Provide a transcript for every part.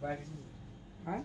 হ্যাঁ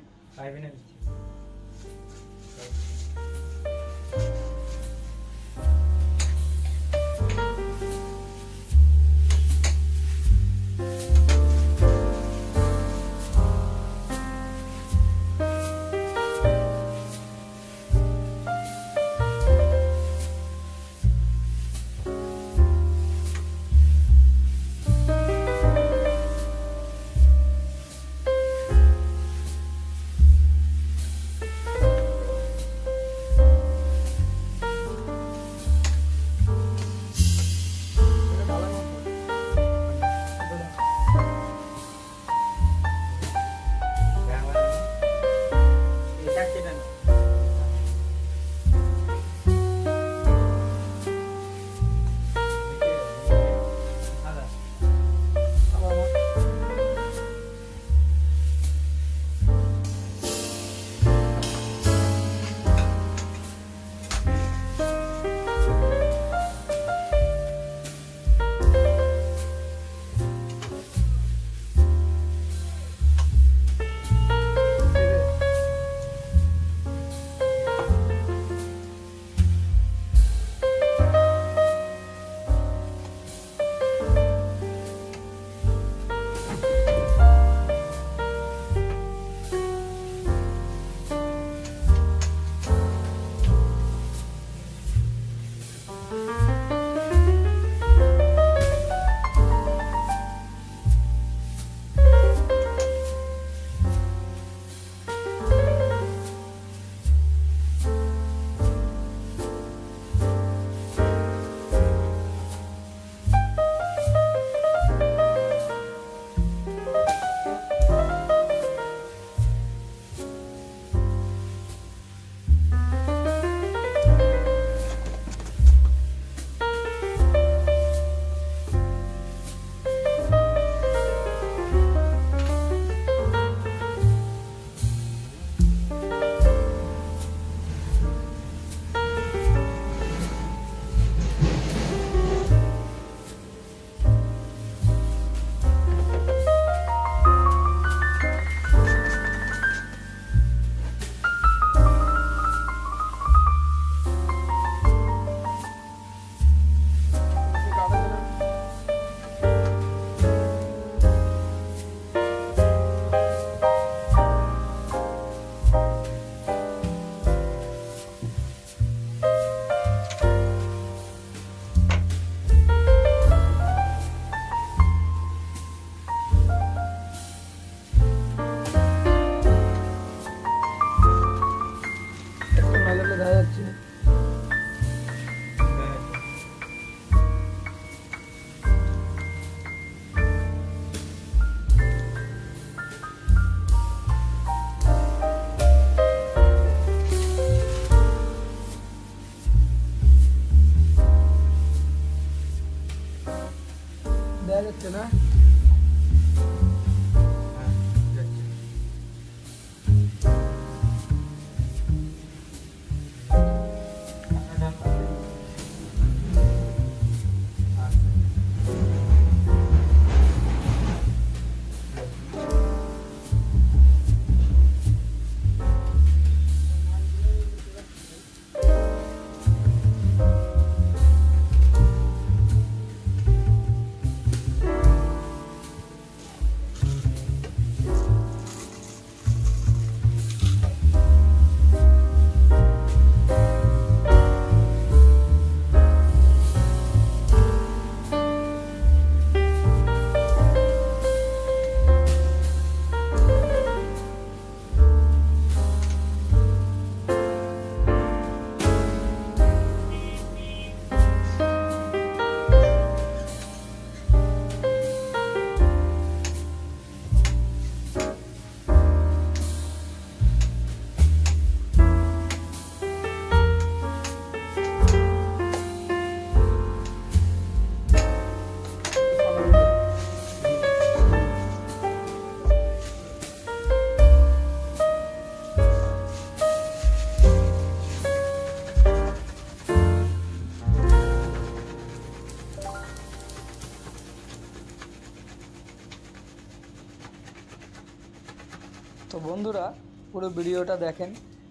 তো বন্ধুরা পুরো ভিডিওটা দেখেন।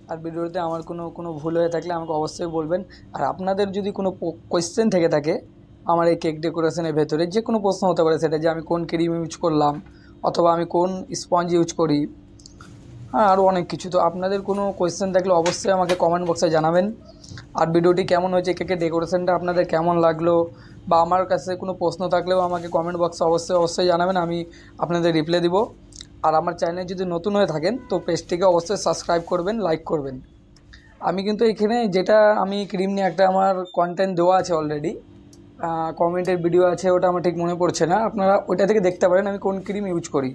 আর ভিডিওতে আমার কোনো ভুল হয়ে থাকলে আমাকে অবশ্যই বলবেন। আর আপনাদের যদি কোনো কোয়েশ্চেন থেকে থাকে আমার এই কেক ডেকোরেশনের ভেতরে, যে কোনো প্রশ্ন হতে পারে, সেটা যে আমি কোন ক্রিম ইউজ করলাম অথবা আমি কোন স্পঞ্জ ইউজ করি, হ্যাঁ আরও অনেক কিছু। তো আপনাদের কোনো কোয়েশ্চেন থাকলে অবশ্যই আমাকে কমেন্ট বক্সে জানাবেন। আর ভিডিওটি কেমন হয়েছে, কেকের ডেকোরেশনটা আপনাদের কেমন লাগলো, বা আমার কাছে কোনো প্রশ্ন থাকলেও আমাকে কমেন্ট বক্সে অবশ্যই জানাবেন, আমি আপনাদের রিপ্লাই দিব। আর আমার চ্যানেলে যদি নতুন হয়ে থাকেন তো পেজটিকে অবশ্যই সাবস্ক্রাইব করবেন, লাইক করবেন। আমি কিন্তু এখানে যেটা আমি ক্রিম নিয়ে একটা আমার কন্টেন্ট দেওয়া আছে অলরেডি, কমেন্টের ভিডিও আছে, ওটা আমার ঠিক মনে পড়ছে না, আপনারা ওইটা থেকে দেখতে পারেন আমি কোন ক্রিম ইউজ করি।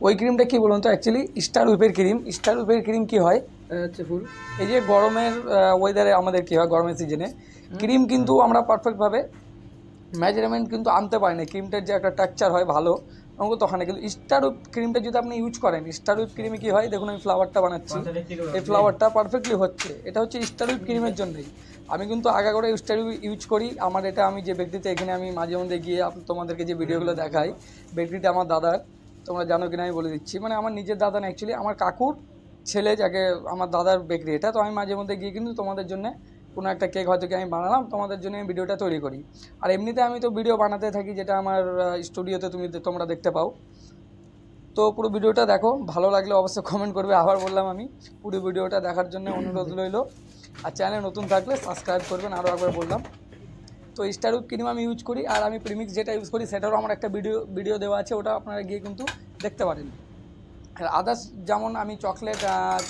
ওই ক্রিমটা কী বলুন তো, অ্যাকচুয়ালি স্টার উইপের ক্রিম। স্টার উইপের ক্রিম কী হয় হচ্ছে ফুল, এই যে গরমের ওয়েদারে আমাদের কী হয়, গরমের সিজনে ক্রিম কিন্তু আমরা পারফেক্টভাবে মেজারমেন্ট কিন্তু আনতে পারি না, ক্রিমটার যে একটা টেক্সচার হয় ভালো আমাকে তখন। কিন্তু স্টার উইপ ক্রিমটা যদি আপনি ইউজ করেন, স্টার উইপ ক্রিমে কী হয় দেখুন, আমি ফ্লাওয়ারটা বানাচ্ছি, এই ফ্লাওয়ারটা পারফেক্টলি হচ্ছে, এটা হচ্ছে স্টার উইপ ক্রিমের জন্যই। আমি কিন্তু আগা করে স্টার উইপ ইউজ করি। আমার এটা আমি যে ব্যক্তিতে এখানে আমি মাঝে মধ্যে গিয়ে তোমাদেরকে যে ভিডিওগুলো দেখাই, ব্যক্তিটা আমার দাদার, তোমরা জানো কিনা আমি বলে দিচ্ছি, মানে আমার নিজের দাদা না, অ্যাকচুয়ালি আমার কাকুর ছেলে, যাকে আমার দাদার বেকরি এটা। তো আমি মাঝে মধ্যে গিয়ে কিন্তু তোমাদের জন্য কোনো একটা কেক হয়তো কি আমি বানালাম, তোমাদের জন্য আমি ভিডিওটা তৈরি করি। আর এমনিতে আমি তো ভিডিও বানাতে থাকি, যেটা আমার স্টুডিওতে তোমরা দেখতে পাও। তো পুরো ভিডিওটা দেখো, ভালো লাগলে অবশ্যই কমেন্ট করবে। আবার বললাম, আমি পুরো ভিডিওটা দেখার জন্য অনুরোধ রইল। আর চ্যানেলে নতুন থাকলে সাবস্ক্রাইব করবেন, আরও একবার বললাম। তো স্টার উইপ ক্রিম আমি ইউজ করি, আর আমি প্রিমিক্স যেটা ইউজ করি সেটারও আমার একটা ভিডিও দেওয়া আছে, ওটা আপনারা গিয়ে কিন্তু দেখতে পারেন। আর আদার্স যেমন আমি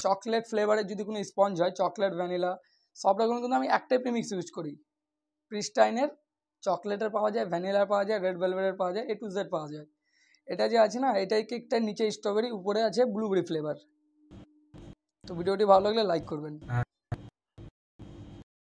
চকলেট ফ্লেভারের যদি কোনো স্পঞ্জ হয়, চকলেট ভ্যানিলা সব রকম কিন্তু আমি একটাই প্রিমিক্স ইউজ করি। ক্রিস্টাইনের চকলেটের পাওয়া যায়, ভ্যানিলার পাওয়া যায়, রেড ভেলভেটের পাওয়া যায়, A to Z পাওয়া যায়। এটা যে আছে না, এটাই কেকটার নিচে স্ট্রবেরি, উপরে আছে ব্লুবেরি ফ্লেভার। তো ভিডিওটি ভালো লাগলে লাইক করবেন।